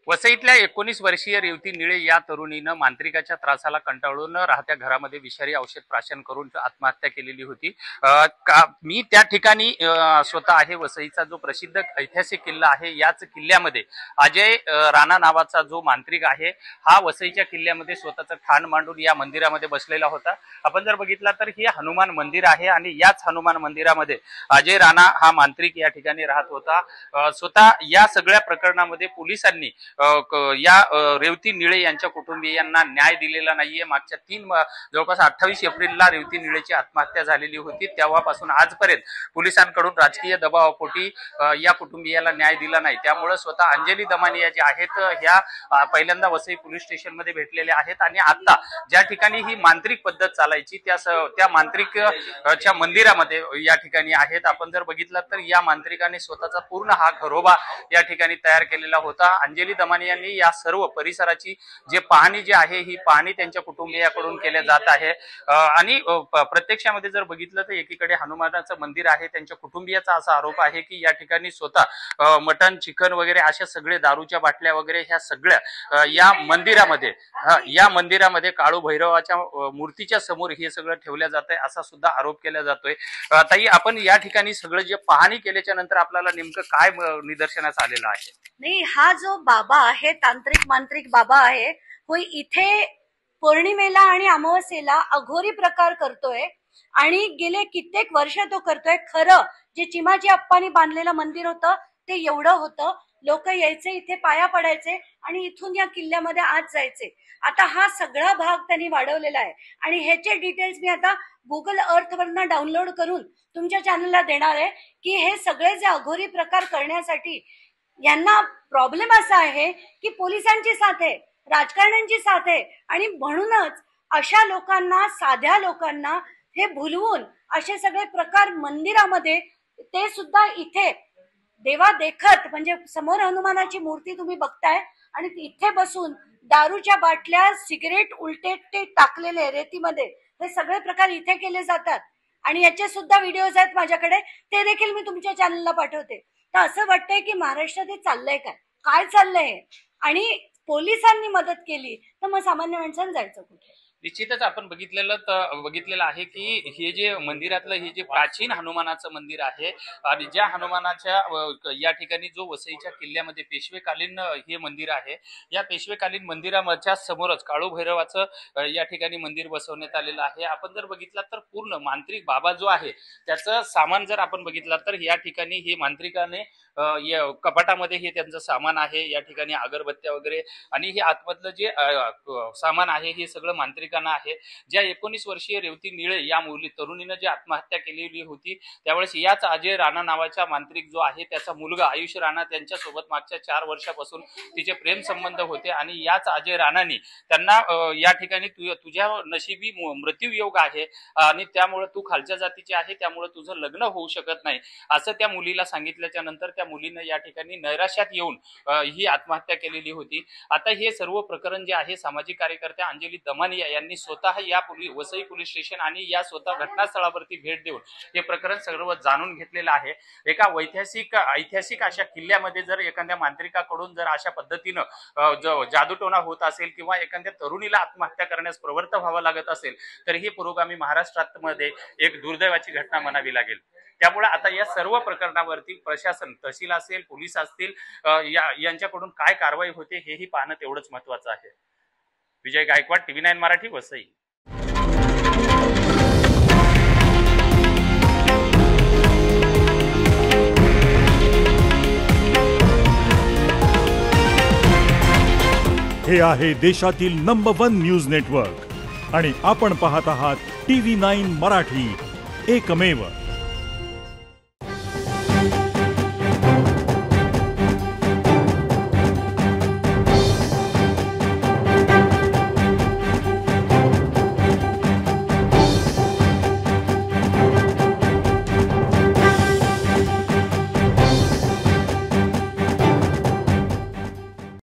वसईतल्या 19 वर्षीय रेवती निळे या तरुणीनं मांत्रिकाच्या त्रासाला कंटाळून राहत्या घरामध्ये विषारी औषध प्राशन करून आत्महत्या केलेली होती। मी त्या ठिकाणी स्वतः आहे। वसईचा जो प्रसिद्ध ऐतिहासिक किल्ला आहे, याच किल्ल्यामध्ये अजय राणा नावाचा जो मांत्रिक आहे, हा वसईच्या किल्ल्यामध्ये स्वतःचं ठाण मांडून या मंदिरामध्ये बसलेला होता। आपण जर बघितला तर हे हनुमान मंदिर आहे आणि याच हनुमान मंदिरामध्ये अजय राणा हा मांत्रिक या ठिकाणी राहत होता। स्वतः या सगळ्या प्रकरणामध्ये पोलिसांनी या रेवती निळे यांच्या कुटुंबियांना न्याय दिलेला नाहीये। मागच्या जवळपास 28 एप्रिलला रेवती निळेची आत्महत्या झालेली होती। तेव्हापासून आजपर्यंत पोलिसांकडून राजकीय दबावापोटी या कुटुंबियाला न्याय दिला नाही। त्यामुळे स्वतः अंजली दमानिया जे आहेत, ह्या पहिल्यांदा वसई पोलीस स्टेशन मध्ये भेटलेल्या आहेत आणि आता ज्या ठिकाणी ही मांत्रिक पद्धत चालायची त्या मांत्रिकच्या मंदिरामध्ये या ठिकाणी आहेत। आपण जर बघितलं तर या मांत्रिकाने स्वतःचा पूर्ण हा घरोबा या ठिकाणी तयार केलेला होता। अंजली दमानियांनी या सर्व परिसराची जे पाहणी जी आहे, ही पाहणी त्यांच्या कुटुंबियाकडून केल्या जात आहे। आणि प्रत्यक्षामध्ये जर बघितलं तर एकीकडे हनुमानाचं मंदिर आहे, त्यांच्या कुटुंबियाचा असा आरोप आहे की या ठिकाणी स्वतः मटन चिकन वगैरे अशा सगळे दारूच्या बाटल्या वगैरे ह्या सगळ्या या मंदिरामध्ये काळू भैरवाच्या मूर्तीच्या समोर हे सगळं ठेवल्या जात आहे, असा सुद्धा आरोप केला जातोय। ताई, आपण या ठिकाणी सगळं जे पाहणी केल्याच्या नंतर आपल्याला नेमकं काय निदर्शनास आलेलं आहे? नाही, हा जो बाबा आहे, तांत्रिक मांत्रिक बाबा आहे, होय इथे पौर्णिमेला आणि अमावस्येला अघोरी प्रकार करतोय आणि गेले कित्येक वर्ष तो करतोय। खरं जे चिमाजी अप्पानी बांधलेलं मंदिर होतं ते एवढं होतं, लोक यायचे, इथे पाया पडायचे आणि इथून या किल्ल्यामध्ये आत जायचे। आता हा सगळा भाग त्यांनी वाढवलेला आहे आणि ह्याचे डिटेल्स मी आता गुगल अर्थ वरनं डाउनलोड करून तुमच्या चॅनलला देणार आहे की हे सगळे जे अघोरी प्रकार करण्यासाठी यांना प्रॉब्लेम असा आहे की पोलिसांची साथ आहे, राजकारण्यांची साथ आहे आणि म्हणूनच अशा लोकांना, साध्या लोकांना हे भुलवून असे सगळे प्रकार मंदिरामध्ये, ते सुद्धा इथे देवा देखत, म्हणजे समोर हनुमानाची मूर्ती तुम्ही बघताय आणि इथे बसून दारूच्या बाटल्या, सिगरेट उलटे ते टाकलेले रेतीमध्ये, हे सगळे प्रकार इथे केले जातात आणि याचे सुद्धा व्हिडिओज आहेत माझ्याकडे, ते देखील मी तुमच्या चॅनलला पाठवते। तर असं वाटतंय की महाराष्ट्रात हे चाललंय काय चाललंय, आणि पोलिसांनी मदत केली तर मग सामान्य माणसांनी जायचं कुठे? निश्चितच आपण बघितलेलं आहे की हे जे मंदिरातलं हे जे प्राचीन हनुमानाचं मंदिर आहे आणि ज्या हनुमानाच्या या ठिकाणी जो वसईच्या किल्ल्यामध्ये पेशवेकालीन हे मंदिर आहे, या पेशवेकालीन मंदिराच्या समोरच काळू भैरवाचं या ठिकाणी मंदिर बसवण्यात आलेलं आहे। आपण जर बघितलं तर पूर्ण मांत्रिक बाबा जो आहे त्याचं सामान जर आपण बघितलं तर या ठिकाणी हे मांत्रिकाने कपाटामध्ये हे त्यांचं सामान आहे, या ठिकाणी अगरबत्त्या वगैरे आणि हे आतमधलं जे सामान आहे हे सगळं मांत्रिकांना आहे। ज्या 19 वर्षीय रेवती निळे या तरुणीनं जी आत्महत्या केलेली होती, त्यावेळेस याच अजय राणा नावाच्या मांत्रिक जो आहे त्याचा मुलगा आयुष राणा त्यांच्यासोबत मागच्या 4 वर्षापासून तिचे प्रेम संबंध होते आणि याच अजय राणाने त्यांना या ठिकाणी तुझ्या नशिबी मृत्यू योग आहे आणि त्यामुळे तू खालच्या जातीची आहे, त्यामुळे तुझं लग्न होऊ शकत नाही, असं त्या मुलीला सांगितल्याच्या नंतर त्या मुलीनं या ठिकाणी नैराश्यात येऊन ही आत्महत्या केलेली होती। आता हे सर्व प्रकरण जे आहे, सामाजिक कार्यकर्त्या अंजली दमानिया यांनी स्वतः या वसई पोलीस स्टेशन आणि या स्वतः घटनास्थळावरती भेट देऊन हे प्रकरण सर्व जाणून घेतलेलं आहे। एका ऐतिहासिक अशा किल्ल्यामध्ये जर एखाद्या मांत्रिकाकडून जर अशा पद्धतीनं जादूटोणा होत असेल किंवा एखाद्या तरुणीला आत्महत्या करण्यास प्रवृत्त व्हावं लागत असेल तर ही पुरोगामी महाराष्ट्रात मध्ये एक दुर्दैवाची घटना म्हणावी लागेल। त्यामुळे आता या सर्व प्रकरणावरती प्रशासन, तहसील असेल, पोलीस असतील, यांच्याकडून काय कारवाई होते हेही पाहणं तेवढंच महत्वाचं आहे। विजय गायकवाड, TV9 मराठी, वसई। हे आहे देशातील नंबर 1 न्यूज नेटवर्क आणि आपण पाहत आहात TV9 मराठी, एकमेव।